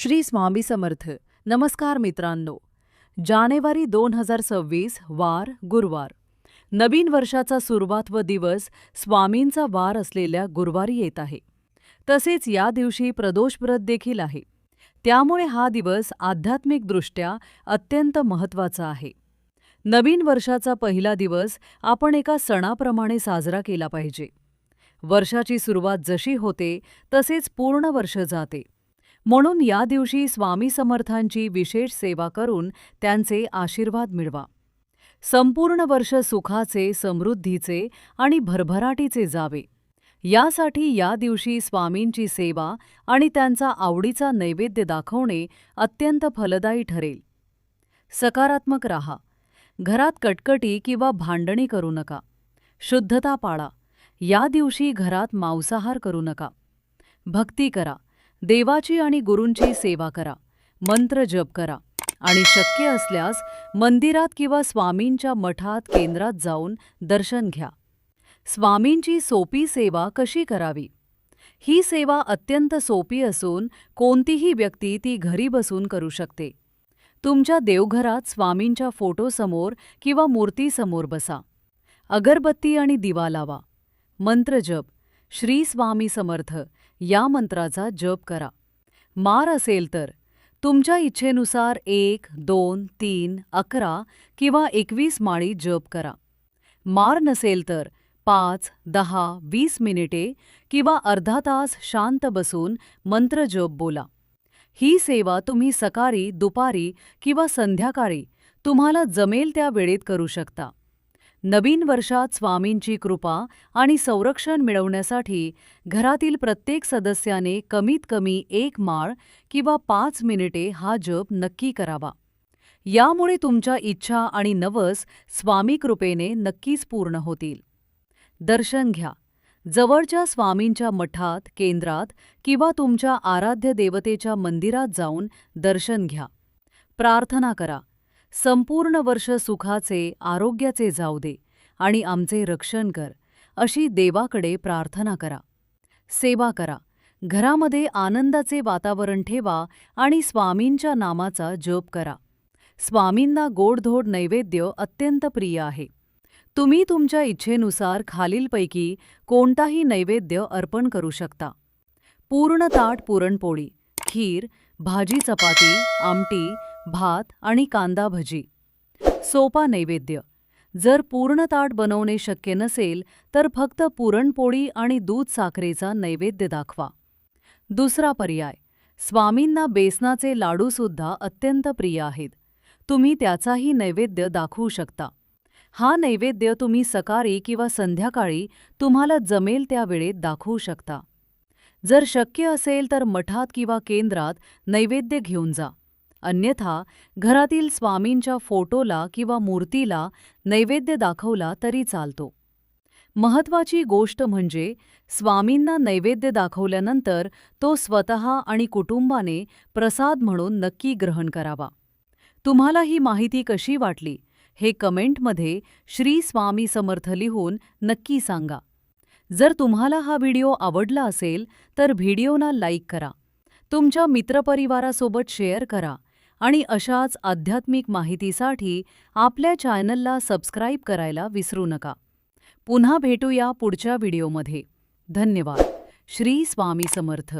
श्री स्वामी समर्थ. नमस्कार मित्रांनो. जानेवारी 2026 वार गुरुवार. नवीन वर्षाचा सुरुवात व दिवस स्वामींचा वार असलेल्या गुरुवारी येत आहे. तसेच या दिवशी प्रदोष व्रत देखील आहे. त्यामुळे हा दिवस आध्यात्मिकदृष्ट्या अत्यंत महत्त्वाचा आहे. नवीन वर्षाचा पहिला दिवस आपण एका सणाप्रमाणे साजरा केला पाहिजे. वर्षाची सुरुवात जशी होते तसेच पूर्ण वर्ष जाते. म्हणून या दिवशी स्वामी समर्थांची विशेष सेवा करून त्यांचे आशीर्वाद मिळवा. संपूर्ण वर्ष सुखाचे, समृद्धीचे आणि भरभराटीचे जावे, यासाठी या दिवशी स्वामींची सेवा आणि त्यांचा आवडीचा नैवेद्य दाखवणे अत्यंत फलदायी ठरेल. सकारात्मक राहा. घरात कटकटी किंवा भांडणी करू नका. शुद्धता पाळा. या दिवशी घरात मांसाहार करू नका. भक्ती करा. देवाची आणि गुरूंची सेवा करा. मंत्र जप करा आणि शक्य असल्यास मंदिरात किंवा स्वामींच्या मठात, केंद्रात जाऊन दर्शन घ्या. स्वामींची सोपी सेवा कशी करावी? ही सेवा अत्यंत सोपी असून कोणतीही व्यक्ती ती घरी बसून करू शकते. तुमच्या देवघरात स्वामींच्या फोटोसमोर किंवा मूर्तीसमोर बसा. अगरबत्ती आणि दिवा लावा. मंत्र जप श्री स्वामी समर्थ या मंत्राचा जप करा. मार असेल तर तुमच्या इच्छेनुसार 1, 2, 3, 11 किंवा 21 माळी जप करा. मार नसेल तर 5, 10, 20 मिनिटे किंवा अर्धा तास शांत बसून मंत्र जप बोला. ही सेवा तुम्ही सकाळी, दुपारी किंवा संध्याकाळी तुम्हाला जमेल त्या वेळेत करू शकता. नवीन वर्षात स्वामींची कृपा आणि संरक्षण मिळवण्यासाठी घरातील प्रत्येक सदस्याने कमीत कमी 1 माळ किंवा 5 मिनिटे हा जप नक्की करावा. यामुळे तुमच्या इच्छा आणि नवस स्वामी कृपेने नक्कीच पूर्ण होतील. दर्शन घ्या. जवळच्या स्वामींच्या मठात, केंद्रात किंवा तुमच्या आराध्य देवतेच्या मंदिरात जाऊन दर्शन घ्या. प्रार्थना करा. संपूर्ण वर्ष सुखाचे, आरोग्याचे जाऊ दे आणि आमचे रक्षण कर, अशी देवाकडे प्रार्थना करा. सेवा करा. घरामध्ये आनंदाचे वातावरण ठेवा आणि स्वामींच्या नामाचा जप करा. स्वामींना गोडधोड नैवेद्य अत्यंत प्रिय आहे. तुम्ही तुमच्या इच्छेनुसार खालीलपैकी कोणताही नैवेद्य अर्पण करू शकता. पूर्ण ताट पुरणपोळी, खीर, भाजी चपाती, आमटी, भात आणि कांदा भजी. सोपा नैवेद्य. जर पूर्ण ताट बनवणे शक्य नसेल तर फक्त पुरणपोळी आणि दूध साखरेचा नैवेद्य दाखवा. दुसरा पर्याय, स्वामींना बेसनाचे लाडूसुद्धा अत्यंत प्रिय आहेत. तुम्ही त्याचाही नैवेद्य दाखवू शकता. हा नैवेद्य तुम्ही सकाळी किंवा संध्याकाळी तुम्हाला जमेल त्या वेळेत दाखवू शकता. जर शक्य असेल तर मठात किंवा केंद्रात नैवेद्य घेऊन जा. अन्यथा घरातील स्वामींच्या फोटोला किंवा मूर्तीला नैवेद्य दाखवला तरी चालतो. महत्त्वाची गोष्ट म्हणजे स्वामींना नैवेद्य दाखवल्यानंतर तो स्वतः आणि कुटुंबाने प्रसाद म्हणून नक्की ग्रहण करावा. तुम्हाला ही माहिती कशी वाटली हे कमेंटमध्ये श्री स्वामी समर्थ लिहून नक्की सांगा. जर तुम्हाला हा व्हिडिओ आवडला असेल तर व्हिडिओला लाईक करा. तुमच्या मित्रपरिवारासोबत शेअर करा आणि अशाच आध्यात्मिक माहितीसाठी आपल्या चॅनलला सबस्क्राईब करायला विसरू नका. पुन्हा भेटूया पुढच्या व्हिडिओमध्ये. धन्यवाद. श्री स्वामी समर्थ.